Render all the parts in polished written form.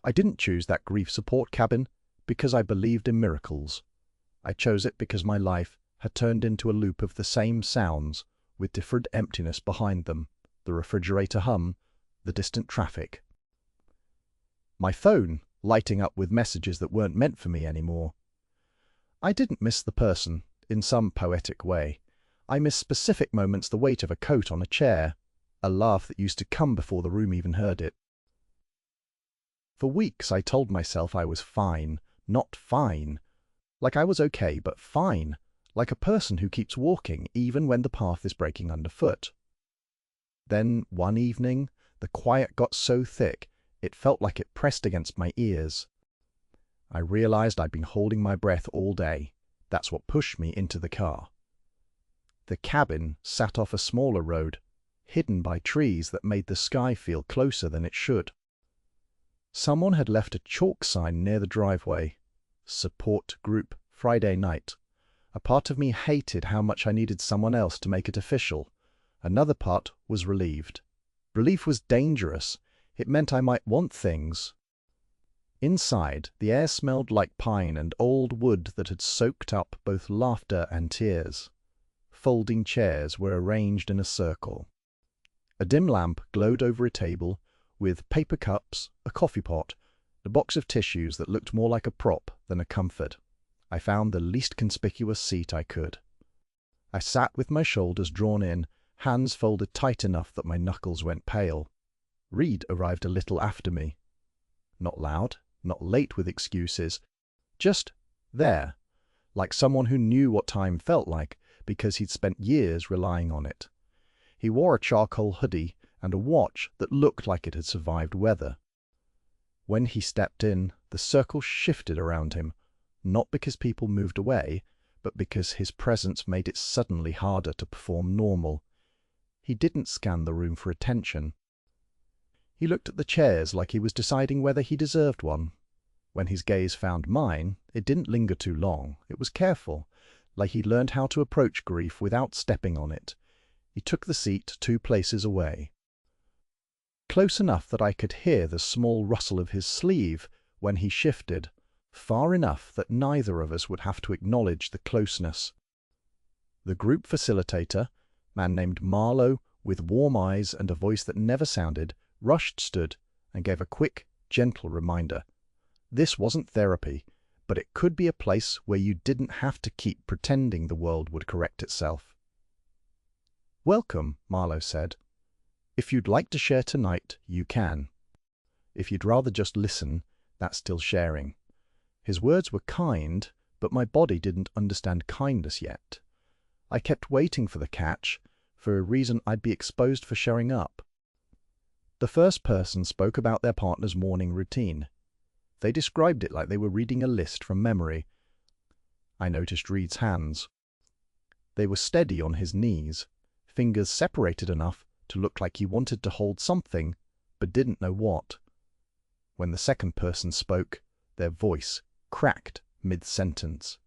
I didn't choose that grief support cabin because I believed in miracles. I chose it because my life had turned into a loop of the same sounds, with different emptiness behind them, the refrigerator hum, the distant traffic. My phone lighting up with messages that weren't meant for me anymore. I didn't miss the person, in some poetic way. I missed specific moments, the weight of a coat on a chair, a laugh that used to come before the room even heard it. For weeks I told myself I was fine, not fine. Like I was okay, but fine. Like a person who keeps walking even when the path is breaking underfoot. Then, one evening, the quiet got so thick, it felt like it pressed against my ears. I realized I'd been holding my breath all day. That's what pushed me into the car. The cabin sat off a smaller road, hidden by trees that made the sky feel closer than it should. Someone had left a chalk sign near the driveway. Support group, Friday night. A part of me hated how much I needed someone else to make it official. Another part was relieved. Relief was dangerous. It meant I might want things. Inside, the air smelled like pine and old wood that had soaked up both laughter and tears. Folding chairs were arranged in a circle. A dim lamp glowed over a table, with paper cups, a coffee pot, a box of tissues that looked more like a prop than a comfort. I found the least conspicuous seat I could. I sat with my shoulders drawn in, hands folded tight enough that my knuckles went pale. Reed arrived a little after me. Not loud, not late with excuses, just there, like someone who knew what time felt like because he'd spent years relying on it. He wore a charcoal hoodie and a watch that looked like it had survived weather. When he stepped in, the circle shifted around him, not because people moved away, but because his presence made it suddenly harder to perform normal. He didn't scan the room for attention. He looked at the chairs like he was deciding whether he deserved one. When his gaze found mine, it didn't linger too long. It was careful, like he'd learned how to approach grief without stepping on it. He took the seat 2 places away. Close enough that I could hear the small rustle of his sleeve when he shifted, far enough that neither of us would have to acknowledge the closeness. The group facilitator, man named Marlowe, with warm eyes and a voice that never sounded, stood and gave a quick, gentle reminder. This wasn't therapy, but it could be a place where you didn't have to keep pretending the world would correct itself. "Welcome," Marlowe said. "If you'd like to share tonight, you can. If you'd rather just listen, that's still sharing." His words were kind, but my body didn't understand kindness yet. I kept waiting for the catch, for a reason I'd be exposed for showing up. The first person spoke about their partner's morning routine. They described it like they were reading a list from memory. I noticed Reed's hands. They were steady on his knees, fingers separated enough to look like he wanted to hold something, but didn't know what. When the second person spoke, their voice cracked mid-sentence.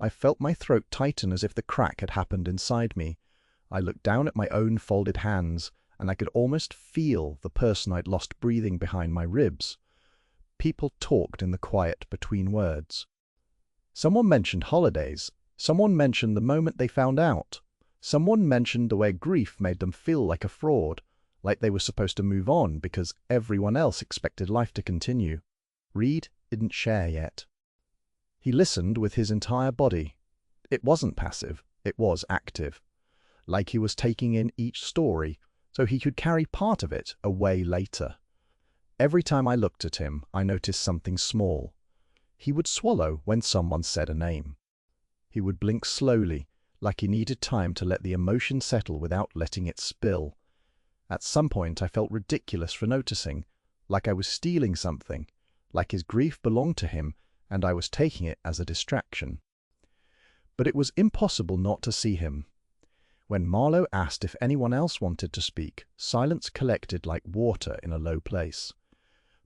I felt my throat tighten as if the crack had happened inside me. I looked down at my own folded hands, and I could almost feel the person I'd lost breathing behind my ribs. People talked in the quiet between words. Someone mentioned holidays. Someone mentioned the moment they found out. Someone mentioned the way grief made them feel like a fraud, like they were supposed to move on because everyone else expected life to continue. Reed didn't share yet. He listened with his entire body. It wasn't passive, it was active. Like he was taking in each story, so he could carry part of it away later. Every time I looked at him, I noticed something small. He would swallow when someone said a name. He would blink slowly, like he needed time to let the emotion settle without letting it spill. At some point I felt ridiculous for noticing, like I was stealing something, like his grief belonged to him and I was taking it as a distraction. But it was impossible not to see him. When Marlowe asked if anyone else wanted to speak, silence collected like water in a low place.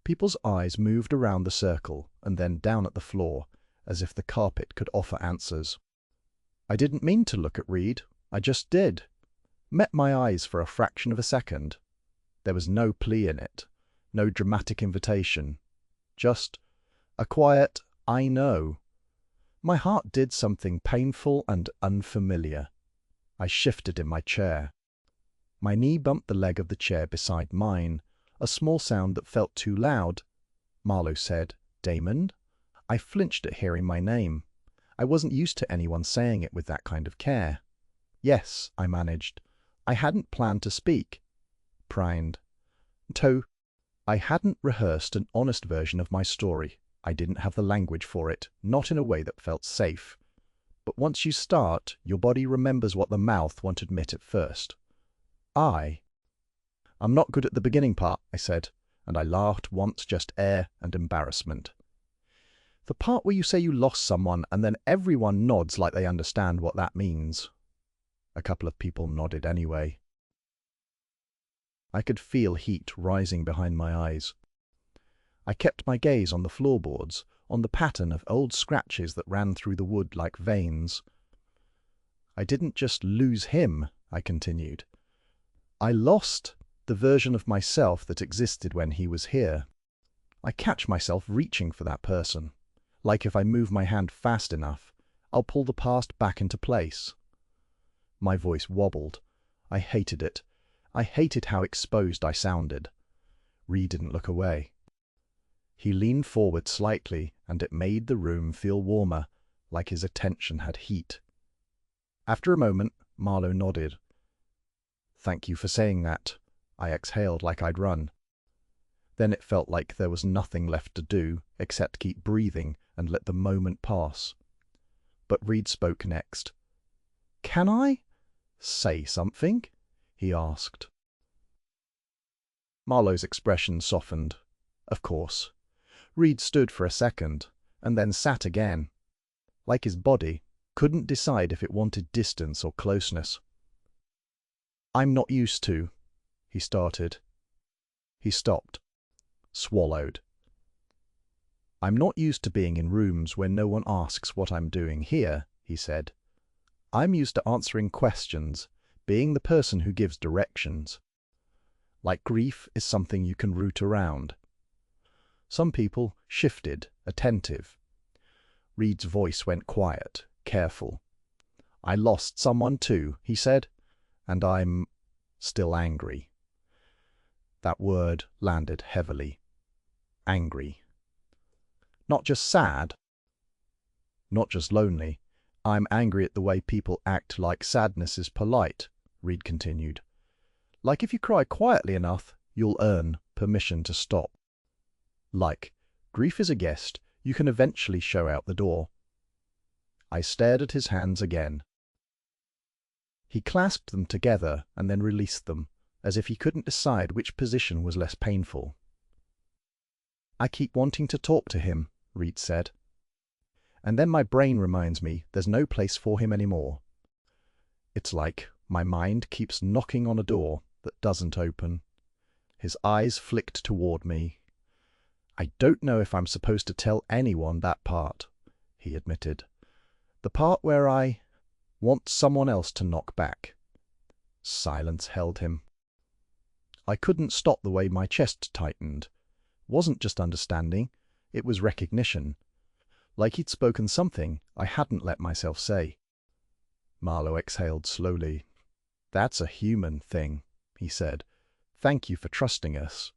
People's eyes moved around the circle and then down at the floor, as if the carpet could offer answers. I didn't mean to look at Reed, I just did. Met my eyes for a fraction of a second. There was no plea in it. No dramatic invitation. Just a quiet, "I know." My heart did something painful and unfamiliar. I shifted in my chair. My knee bumped the leg of the chair beside mine, a small sound that felt too loud. Marlowe said, "Damon?" I flinched at hearing my name. I wasn't used to anyone saying it with that kind of care. "Yes," I managed. I hadn't planned to speak. Primed. To. I hadn't rehearsed an honest version of my story. I didn't have the language for it, not in a way that felt safe. But once you start, your body remembers what the mouth won't admit at first. I'm not good at the beginning part, I said, and I laughed once, just air and embarrassment. The part where you say you lost someone and then everyone nods like they understand what that means. A couple of people nodded anyway. I could feel heat rising behind my eyes. I kept my gaze on the floorboards, on the pattern of old scratches that ran through the wood like veins. I didn't just lose him, I continued. I lost the version of myself that existed when he was here. I catch myself reaching for that person, like if I move my hand fast enough, I'll pull the past back into place. My voice wobbled. I hated it. I hated how exposed I sounded. Reed didn't look away. He leaned forward slightly, and it made the room feel warmer, like his attention had heat. After a moment, Marlowe nodded. "Thank you for saying that." I exhaled like I'd run. Then it felt like there was nothing left to do except keep breathing and let the moment pass. But Reed spoke next. "Can I say something?" he asked. Marlowe's expression softened. Of course. Reed stood for a second, and then sat again. Like his body, couldn't decide if it wanted distance or closeness. "I'm not used to," he started. He stopped. Swallowed. "I'm not used to being in rooms where no one asks what I'm doing here," he said. "I'm used to answering questions, being the person who gives directions. Like grief is something you can root around." Some people shifted, attentive. Reed's voice went quiet, careful. "I lost someone too," he said, "and I'm still angry." That word landed heavily. Angry. Not just sad, not just lonely. "I'm angry at the way people act like sadness is polite," Reed continued. "Like if you cry quietly enough, you'll earn permission to stop. Like, grief is a guest you can eventually show out the door." I stared at his hands again. He clasped them together and then released them, as if he couldn't decide which position was less painful. "I keep wanting to talk to him," Reed said. "And then my brain reminds me there's no place for him anymore. It's like my mind keeps knocking on a door that doesn't open." His eyes flicked toward me. "I don't know if I'm supposed to tell anyone that part," he admitted. "The part where I want someone else to knock back." Silence held him. I couldn't stop the way my chest tightened. It wasn't just understanding, it was recognition. Like he'd spoken something I hadn't let myself say. Marlowe exhaled slowly. "That's a human thing," he said. "Thank you for trusting us."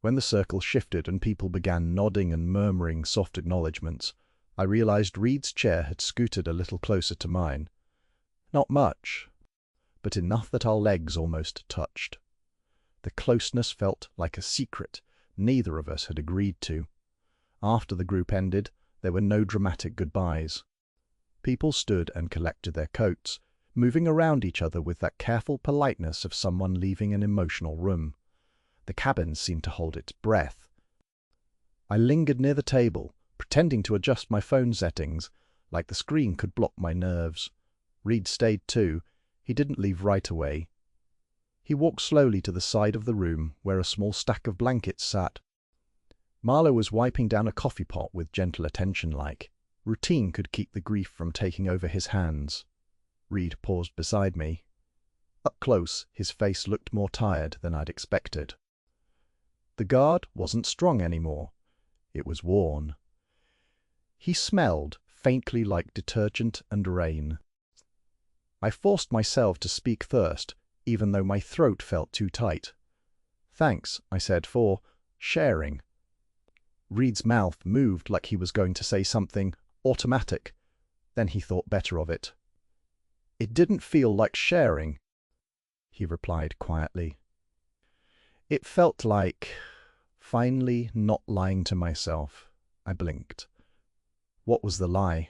When the circle shifted and people began nodding and murmuring soft acknowledgments, I realized Reed's chair had scooted a little closer to mine. Not much, but enough that our legs almost touched. The closeness felt like a secret neither of us had agreed to. After the group ended, there were no dramatic goodbyes. People stood and collected their coats, moving around each other with that careful politeness of someone leaving an emotional room. The cabin seemed to hold its breath. I lingered near the table, pretending to adjust my phone settings, like the screen could block my nerves. Reed stayed too. He didn't leave right away. He walked slowly to the side of the room where a small stack of blankets sat. Marlowe was wiping down a coffee pot with gentle attention like. Routine could keep the grief from taking over his hands. Reed paused beside me. Up close, his face looked more tired than I'd expected. The guard wasn't strong anymore. It was worn. He smelled faintly like detergent and rain. I forced myself to speak first, even though my throat felt too tight. "Thanks," I said, "for sharing." Reed's mouth moved like he was going to say something automatic. Then he thought better of it. "It didn't feel like sharing," he replied quietly. "It felt like finally not lying to myself." I blinked. What was the lie?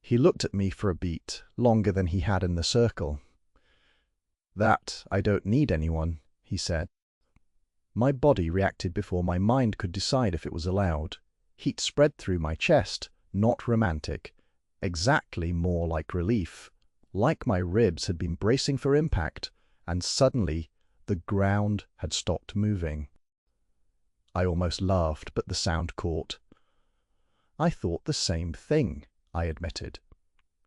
He looked at me for a beat, longer than he had in the circle. "That I don't need anyone," he said. My body reacted before my mind could decide if it was allowed. Heat spread through my chest, not romantic. Exactly more like relief. Like my ribs had been bracing for impact, and suddenly the ground had stopped moving. I almost laughed, but the sound caught. "I thought the same thing," I admitted.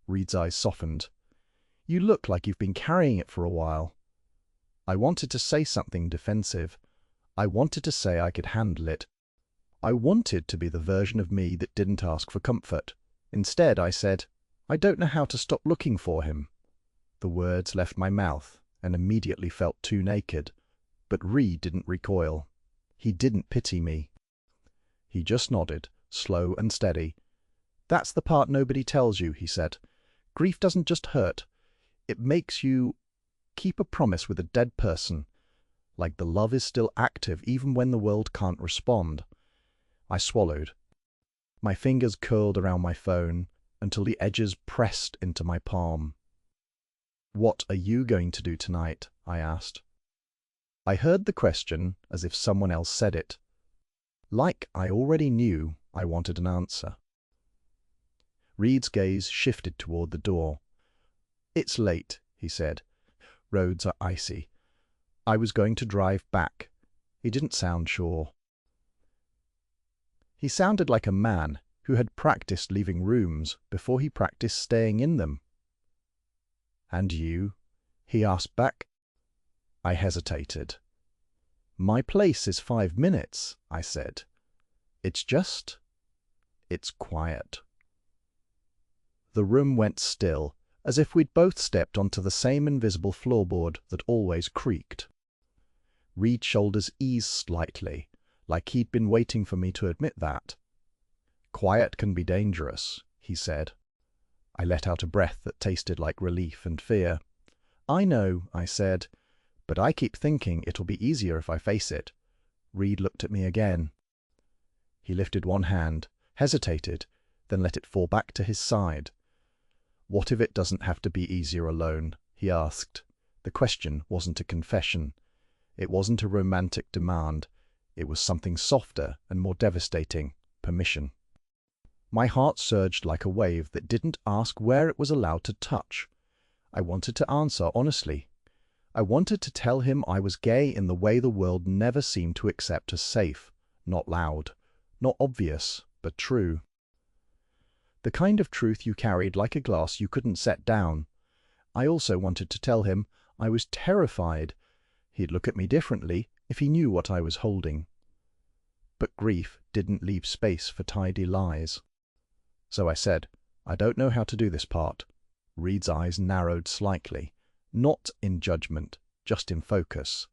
Reed's eyes softened. "You look like you've been carrying it for a while." I wanted to say something defensive. I wanted to say I could handle it. I wanted to be the version of me that didn't ask for comfort. Instead, I said, "I don't know how to stop looking for him." The words left my mouth and immediately felt too naked. But Reed didn't recoil. He didn't pity me. He just nodded, slow and steady. "That's the part nobody tells you," he said. "Grief doesn't just hurt. It makes you keep a promise with a dead person. Like the love is still active even when the world can't respond." I swallowed. My fingers curled around my phone until the edges pressed into my palm. "What are you going to do tonight?" I asked. I heard the question as if someone else said it. Like I already knew, I wanted an answer. Reed's gaze shifted toward the door. "It's late," he said. "Roads are icy. I was going to drive back." He didn't sound sure. He sounded like a man who had practiced leaving rooms before he practiced staying in them. "And you?" he asked back. I hesitated. "My place is 5 minutes," I said. It's quiet." The room went still, as if we'd both stepped onto the same invisible floorboard that always creaked. Reed's shoulders eased slightly, like he'd been waiting for me to admit that. "Quiet can be dangerous," he said. I let out a breath that tasted like relief and fear. "I know," I said, "but I keep thinking it'll be easier if I face it." Reed looked at me again. He lifted one hand, hesitated, then let it fall back to his side. "What if it doesn't have to be easier alone?" he asked. The question wasn't a confession. It wasn't a romantic demand. It was something softer and more devastating: permission. My heart surged like a wave that didn't ask where it was allowed to touch. I wanted to answer honestly. I wanted to tell him I was gay in the way the world never seemed to accept as safe. Not loud, not obvious, but true. The kind of truth you carried like a glass you couldn't set down. I also wanted to tell him I was terrified. He'd look at me differently if he knew what I was holding. But grief didn't leave space for tidy lies. So I said, "I don't know how to do this part." Reed's eyes narrowed slightly, not in judgment, just in focus.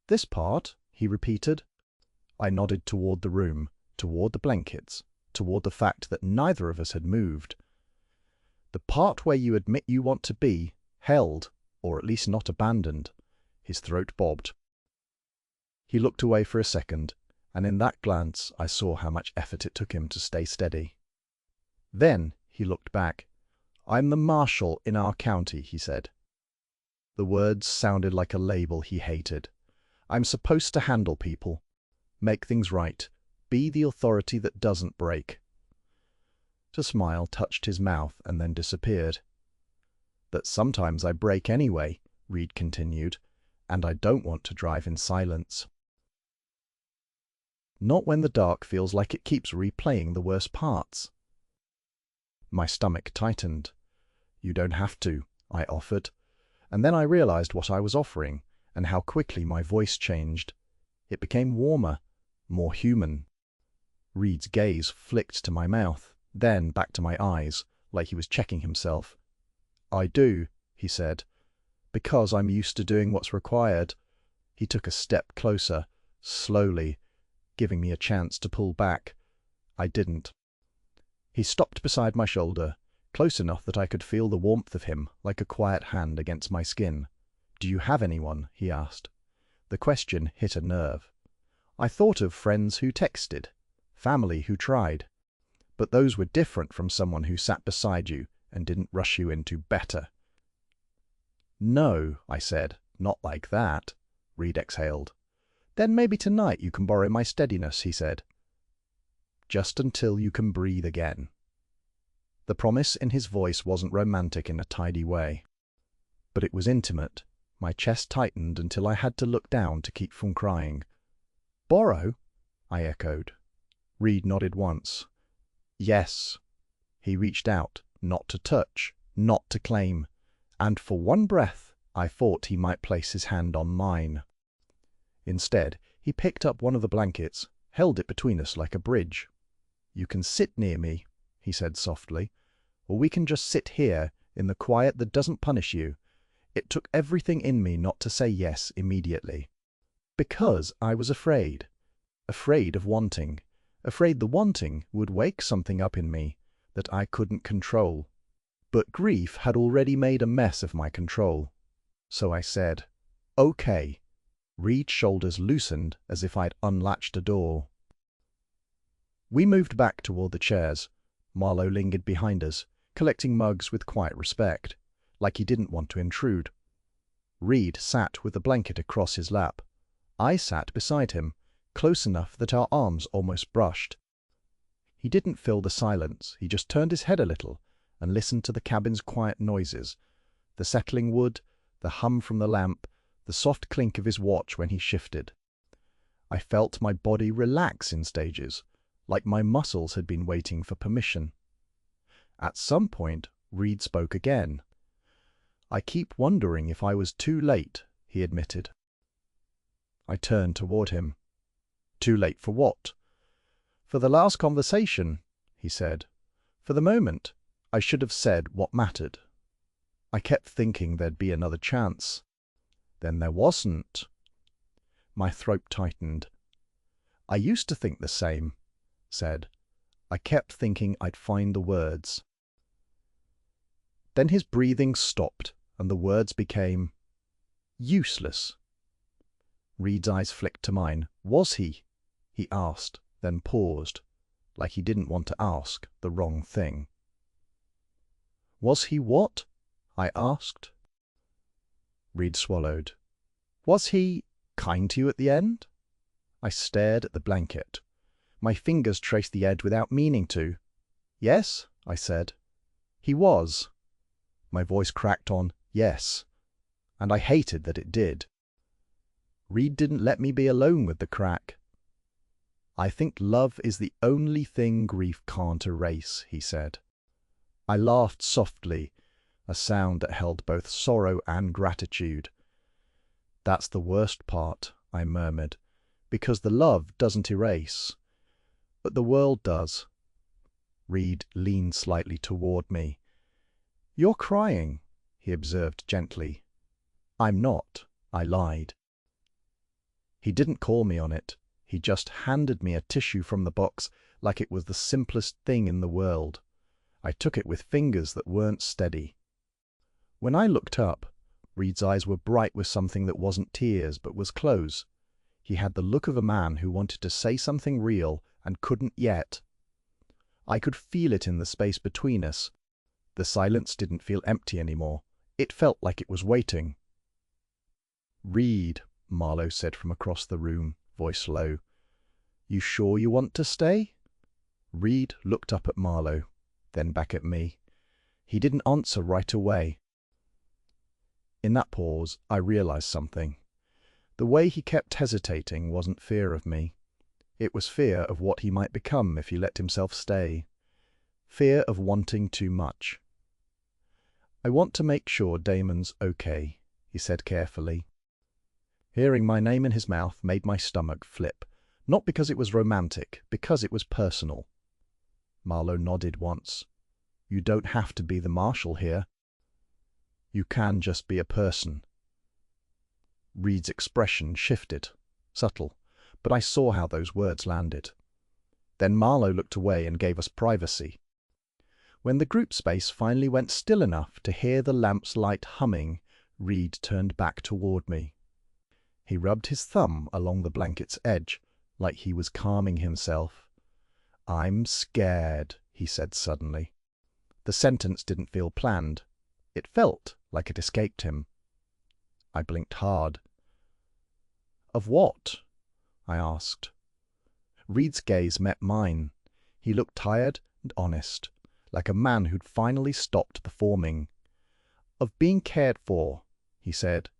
"This part?" he repeated. I nodded toward the room, toward the blankets, toward the fact that neither of us had moved. "The part where you admit you want to be held, or at least not abandoned." His throat bobbed. He looked away for a second, and in that glance I saw how much effort it took him to stay steady. Then he looked back. "I'm the Marshal in our county," he said. The words sounded like a label he hated. "I'm supposed to handle people, make things right, be the authority that doesn't break." The smile touched his mouth and then disappeared. "That sometimes I break anyway," Reed continued, "and I don't want to drive in silence. Not when the dark feels like it keeps replaying the worst parts." My stomach tightened. "You don't have to," I offered, and then I realized what I was offering and how quickly my voice changed. It became warmer, more human. Reed's gaze flicked to my mouth, then back to my eyes, like he was checking himself. "I do," he said, "because I'm used to doing what's required." He took a step closer, slowly, giving me a chance to pull back. I didn't. He stopped beside my shoulder, close enough that I could feel the warmth of him like a quiet hand against my skin. "Do you have anyone?" he asked. The question hit a nerve. I thought of friends who texted, family who tried, but those were different from someone who sat beside you and didn't rush you into better. "No," I said, "not like that." Reed exhaled. "Then maybe tonight you can borrow my steadiness," he said. "Just until you can breathe again." The promise in his voice wasn't romantic in a tidy way, but it was intimate. My chest tightened until I had to look down to keep from crying. "Borrow?" I echoed. Reed nodded once. "Yes." He reached out, not to touch, not to claim, and for one breath I thought he might place his hand on mine. Instead, he picked up one of the blankets, held it between us like a bridge. "You can sit near me," he said softly, "or we can just sit here in the quiet that doesn't punish you." It took everything in me not to say yes immediately. Because I was afraid. Afraid of wanting. Afraid the wanting would wake something up in me that I couldn't control. But grief had already made a mess of my control. So I said, "Okay." Reed's shoulders loosened as if I'd unlatched a door. We moved back toward the chairs. Marlowe lingered behind us, collecting mugs with quiet respect, like he didn't want to intrude. Reed sat with the blanket across his lap. I sat beside him, close enough that our arms almost brushed. He didn't fill the silence, he just turned his head a little and listened to the cabin's quiet noises, the settling wood, the hum from the lamp, the soft clink of his watch when he shifted. I felt my body relax in stages, like my muscles had been waiting for permission. At some point, Reed spoke again. "I keep wondering if I was too late," he admitted. I turned toward him. "Too late for what?" "For the last conversation," he said. "For the moment, I should have said what mattered. I kept thinking there'd be another chance. Then there wasn't." My throat tightened. "I used to think the same," said. "I kept thinking I'd find the words." Then his breathing stopped, and the words became useless. Reed's eyes flicked to mine. "Was he?" he asked, then paused, like he didn't want to ask the wrong thing. "Was he what?" I asked. Reed swallowed. "Was he kind to you at the end?" I stared at the blanket. My fingers traced the edge without meaning to. "Yes," I said. "He was." My voice cracked on "yes," and I hated that it did. Reed didn't let me be alone with the crack. "I think love is the only thing grief can't erase," he said. I laughed softly, a sound that held both sorrow and gratitude. "That's the worst part," I murmured, "because the love doesn't erase. But the world does." Reed leaned slightly toward me. "You're crying," he observed gently. "I'm not," I lied. He didn't call me on it. He just handed me a tissue from the box like it was the simplest thing in the world. I took it with fingers that weren't steady. When I looked up, Reed's eyes were bright with something that wasn't tears but was close. He had the look of a man who wanted to say something real and couldn't yet. I could feel it in the space between us. The silence didn't feel empty anymore. It felt like it was waiting. "Reed," Marlowe said from across the room, voice low. "You sure you want to stay?" Reed looked up at Marlowe, then back at me. He didn't answer right away. In that pause, I realized something. The way he kept hesitating wasn't fear of me. It was fear of what he might become if he let himself stay. Fear of wanting too much. "I want to make sure Damon's okay," he said carefully. Hearing my name in his mouth made my stomach flip. Not because it was romantic, because it was personal. Marlowe nodded once. You don't have to be the Marshal here. You can just be a person. Reed's expression shifted, subtle, but I saw how those words landed. Then Marlowe looked away and gave us privacy. When the group space finally went still enough to hear the lamp's light humming, Reed turned back toward me. He rubbed his thumb along the blanket's edge, like he was calming himself. "I'm scared," he said suddenly. The sentence didn't feel planned. It felt like it escaped him. I blinked hard. "Of what?" I asked. Reed's gaze met mine. He looked tired and honest, like a man who'd finally stopped performing. "Of being cared for," he said.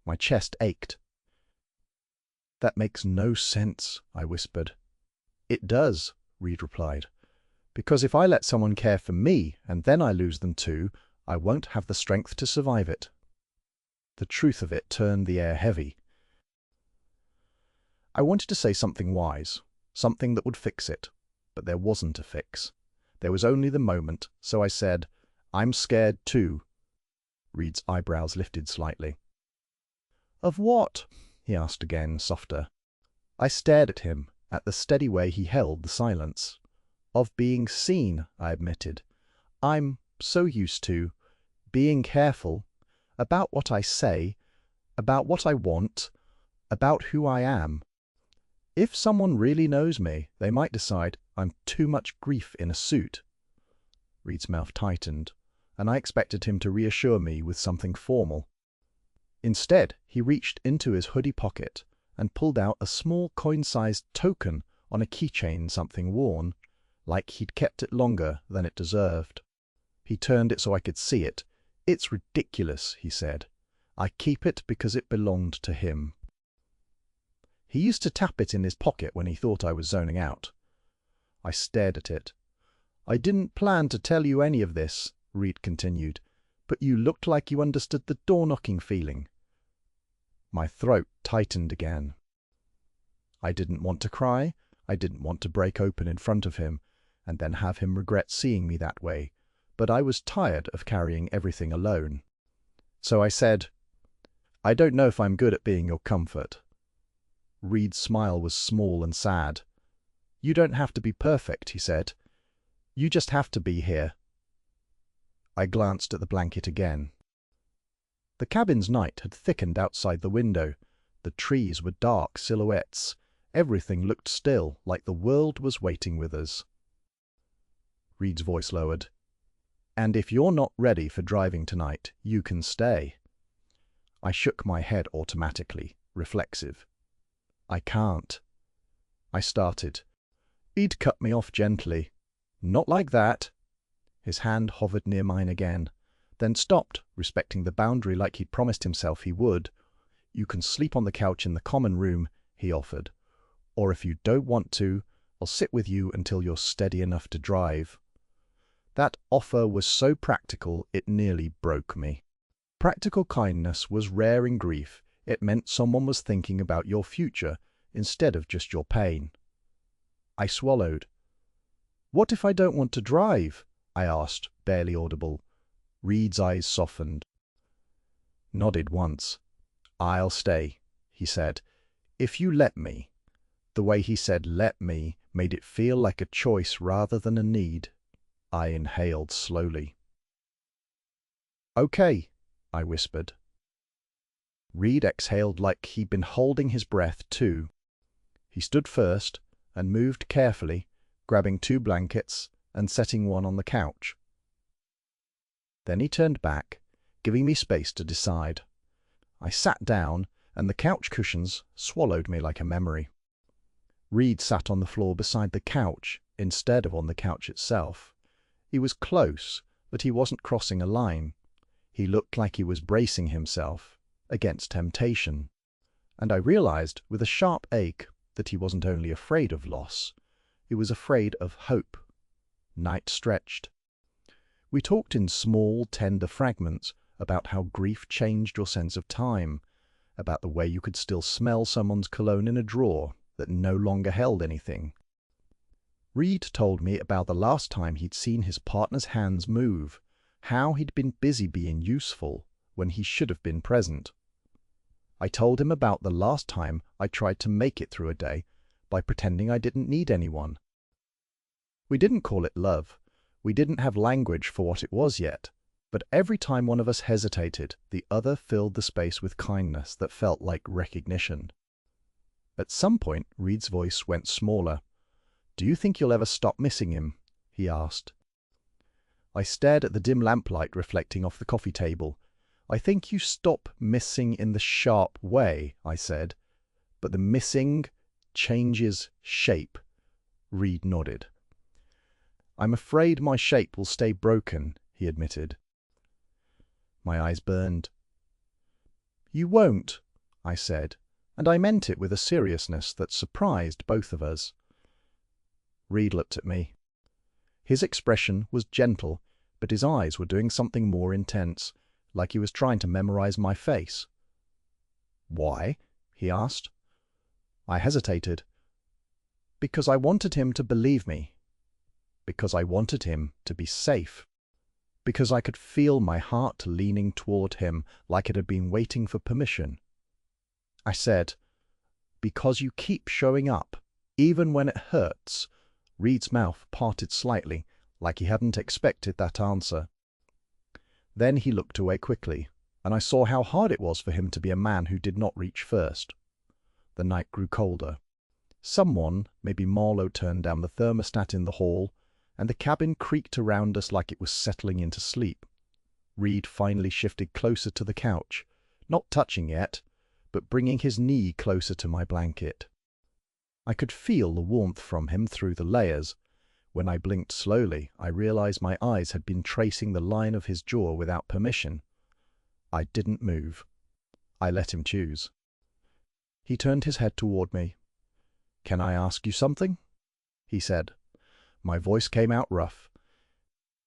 My chest ached. "That makes no sense," I whispered. "It does," Reed replied. "Because if I let someone care for me and then I lose them too, I won't have the strength to survive it." The truth of it turned the air heavy. I wanted to say something wise, something that would fix it, but there wasn't a fix. There was only the moment, so I said, "I'm scared too." Reed's eyebrows lifted slightly. "Of what?" he asked again, softer. I stared at him, at the steady way he held the silence. "Of being seen," I admitted. "I'm so used to being careful about what I say, about what I want, about who I am. If someone really knows me, they might decide I'm too much grief in a suit." Reed's mouth tightened, and I expected him to reassure me with something formal. Instead, he reached into his hoodie pocket and pulled out a small coin-sized token on a keychain something worn, like he'd kept it longer than it deserved. He turned it so I could see it. "It's ridiculous," he said. "I keep it because it belonged to him." He used to tap it in his pocket when he thought I was zoning out. I stared at it. "I didn't plan to tell you any of this," Reed continued, "but you looked like you understood the door-knocking feeling." My throat tightened again. I didn't want to cry. I didn't want to break open in front of him, and then have him regret seeing me that way, but I was tired of carrying everything alone. So I said, "I don't know if I'm good at being your comfort." Reed's smile was small and sad. "You don't have to be perfect," he said. "You just have to be here." I glanced at the blanket again. The cabin's night had thickened outside the window. The trees were dark silhouettes. Everything looked still, like the world was waiting with us. Reed's voice lowered. "And if you're not ready for driving tonight, you can stay." I shook my head automatically, reflexive. "I can't." I started. He'd cut me off gently. "Not like that." His hand hovered near mine again, then stopped, respecting the boundary like he'd promised himself he would. "You can sleep on the couch in the common room," he offered. "Or if you don't want to, I'll sit with you until you're steady enough to drive." That offer was so practical it nearly broke me. Practical kindness was rare in grief. It meant someone was thinking about your future instead of just your pain. I swallowed. "What if I don't want to drive?" I asked, barely audible. Reed's eyes softened. Nodded once. "I'll stay," he said. "If you let me." The way he said "let me" made it feel like a choice rather than a need. I inhaled slowly. "Okay," I whispered. Reed exhaled like he'd been holding his breath too. He stood first and moved carefully, grabbing 2 blankets and setting one on the couch. Then he turned back, giving me space to decide. I sat down, and the couch cushions swallowed me like a memory. Reed sat on the floor beside the couch instead of on the couch itself. He was close, but he wasn't crossing a line. He looked like he was bracing himself against temptation. And I realized with a sharp ache that he wasn't only afraid of loss, he was afraid of hope. Night stretched. We talked in small, tender fragments about how grief changed your sense of time, about the way you could still smell someone's cologne in a drawer that no longer held anything. Reed told me about the last time he'd seen his partner's hands move, how he'd been busy being useful when he should have been present. I told him about the last time I tried to make it through a day by pretending I didn't need anyone. We didn't call it love. We didn't have language for what it was yet. But every time one of us hesitated, the other filled the space with kindness that felt like recognition. At some point, Reed's voice went smaller. "Do you think you'll ever stop missing him?" he asked. I stared at the dim lamplight reflecting off the coffee table. "I think you stop missing in the sharp way," I said. "But the missing changes shape." Reed nodded. "I'm afraid my shape will stay broken," he admitted. My eyes burned. "You won't," I said, and I meant it with a seriousness that surprised both of us. Reed looked at me. His expression was gentle, but his eyes were doing something more intense, like he was trying to memorize my face. "Why?" he asked. I hesitated. "Because I wanted him to believe me. Because I wanted him to be safe. Because I could feel my heart leaning toward him like it had been waiting for permission." I said, "Because you keep showing up, even when it hurts." Reed's mouth parted slightly, like he hadn't expected that answer. Then he looked away quickly, and I saw how hard it was for him to be a man who did not reach first. The night grew colder. Someone, maybe Marlowe, turned down the thermostat in the hall, and the cabin creaked around us like it was settling into sleep. Reed finally shifted closer to the couch, not touching yet, but bringing his knee closer to my blanket. I could feel the warmth from him through the layers. When I blinked slowly, I realized my eyes had been tracing the line of his jaw without permission. I didn't move. I let him choose. He turned his head toward me. "Can I ask you something?" he said. My voice came out rough.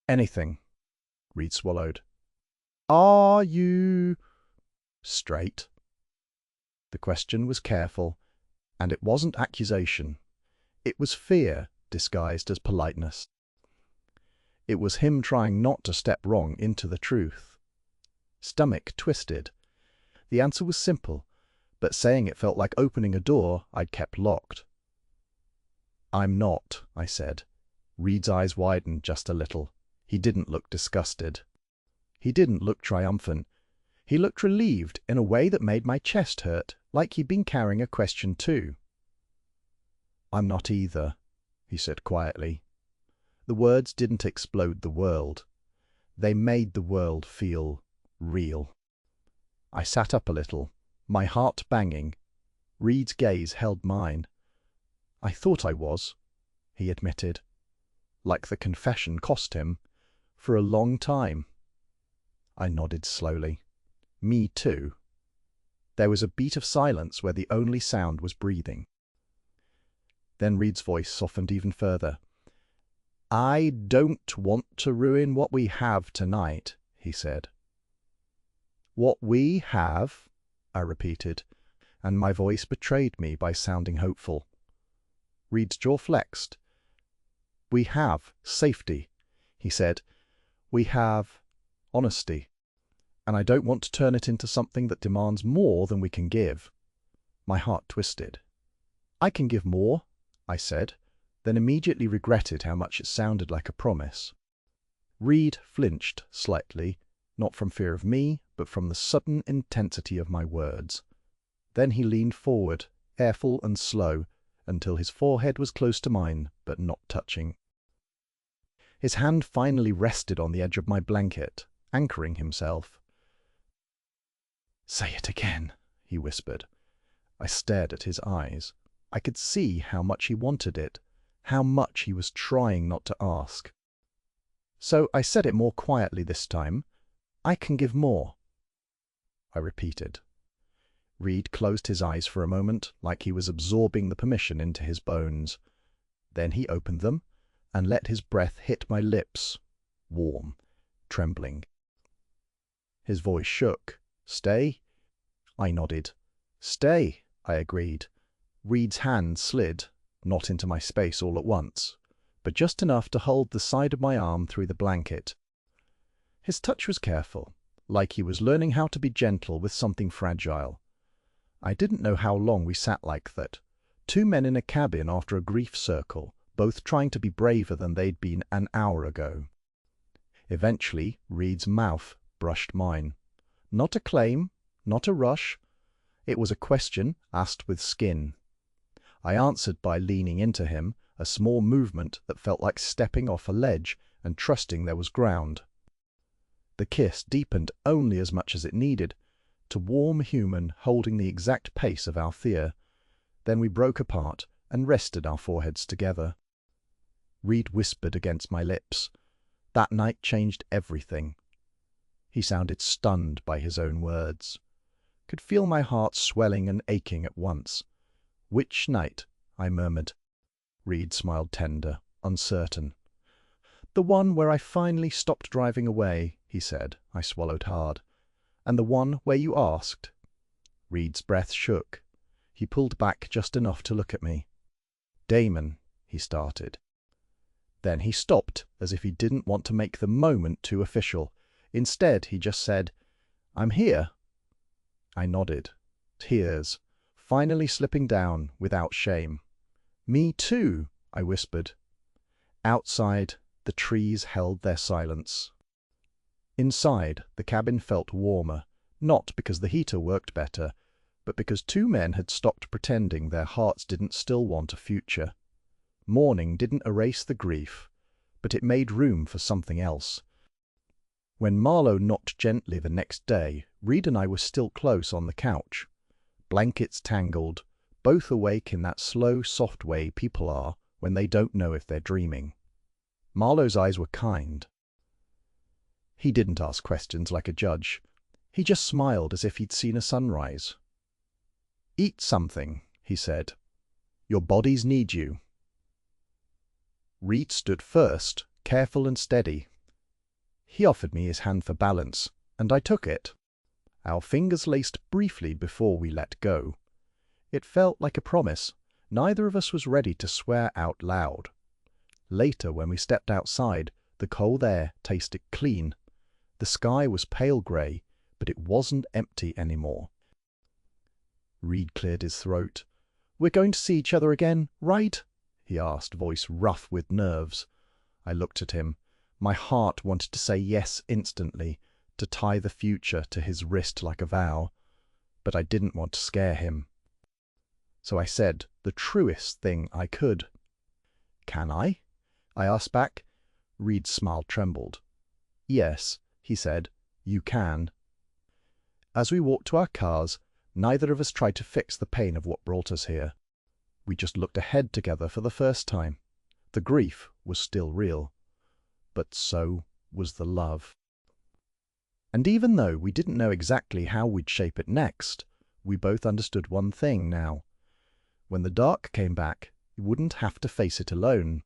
"Anything." Reed swallowed. "Are you straight?" The question was careful, and it wasn't accusation. It was fear disguised as politeness. It was him trying not to step wrong into the truth. Stomach twisted. The answer was simple, but saying it felt like opening a door I'd kept locked. "I'm not," I said. Reed's eyes widened just a little. He didn't look disgusted. He didn't look triumphant. He looked relieved in a way that made my chest hurt, like he'd been carrying a question too. "I'm not either," he said quietly. The words didn't explode the world. They made the world feel real. I sat up a little, my heart banging. Reed's gaze held mine. "I thought I was," he admitted. Like the confession cost him. "For a long time." I nodded slowly. "Me too." There was a beat of silence where the only sound was breathing. Then Reed's voice softened even further. "I don't want to ruin what we have tonight," he said. "What we have?" I repeated, and my voice betrayed me by sounding hopeful. Reed's jaw flexed. "We have safety," he said. "We have honesty. And I don't want to turn it into something that demands more than we can give." My heart twisted. "I can give more," I said, then immediately regretted how much it sounded like a promise. Reed flinched slightly, not from fear of me, but from the sudden intensity of my words. Then he leaned forward, careful and slow, until his forehead was close to mine, but not touching. His hand finally rested on the edge of my blanket, anchoring himself. "Say it again," he whispered. I stared at his eyes. I could see how much he wanted it, how much he was trying not to ask. So I said it more quietly this time. "I can give more." I repeated. Reed closed his eyes for a moment, like he was absorbing the permission into his bones. Then he opened them and let his breath hit my lips, warm, trembling. His voice shook. "Stay?" I nodded. Stay, I agreed. Reed's hand slid, not into my space all at once, but just enough to hold the side of my arm through the blanket. His touch was careful, like he was learning how to be gentle with something fragile. I didn't know how long we sat like that, two men in a cabin after a grief circle, both trying to be braver than they'd been an hour ago. Eventually, Reed's mouth brushed mine. Not a claim, not a rush. It was a question asked with skin. I answered by leaning into him, a small movement that felt like stepping off a ledge and trusting there was ground. The kiss deepened only as much as it needed, to warm human holding the exact pace of our fear. Then we broke apart and rested our foreheads together. Reed whispered against my lips. That night changed everything. He sounded stunned by his own words. Could feel my heart swelling and aching at once. Which night? I murmured. Reed smiled tender, uncertain. The one where I finally stopped driving away, he said. I swallowed hard. And the one where you asked? Reed's breath shook. He pulled back just enough to look at me. Damon, he started. Then he stopped, as if he didn't want to make the moment too official. Instead, he just said, I'm here. I nodded. Tears, finally slipping down without shame. Me too, I whispered. Outside, the trees held their silence. Inside, the cabin felt warmer, not because the heater worked better, but because two men had stopped pretending their hearts didn't still want a future. Mourning didn't erase the grief, but it made room for something else. When Marlowe knocked gently the next day, Reed and I were still close on the couch. Blankets tangled, both awake in that slow, soft way people are when they don't know if they're dreaming. Marlowe's eyes were kind. He didn't ask questions like a judge. He just smiled as if he'd seen a sunrise. Eat something, he said. Your bodies need you. Reed stood first, careful and steady. He offered me his hand for balance, and I took it. Our fingers laced briefly before we let go. It felt like a promise. Neither of us was ready to swear out loud. Later, when we stepped outside, the cold air tasted clean. The sky was pale grey, but it wasn't empty anymore. Reed cleared his throat. We're going to see each other again, right? He asked, voice rough with nerves. I looked at him. My heart wanted to say yes instantly, to tie the future to his wrist like a vow. But I didn't want to scare him. So I said the truest thing I could. Can I? I asked back. Reed's smile trembled. Yes, he said, you can. As we walked to our cars, neither of us tried to fix the pain of what brought us here. We just looked ahead together for the first time. The grief was still real, but so was the love. And even though we didn't know exactly how we'd shape it next, we both understood one thing now. When the dark came back, we wouldn't have to face it alone.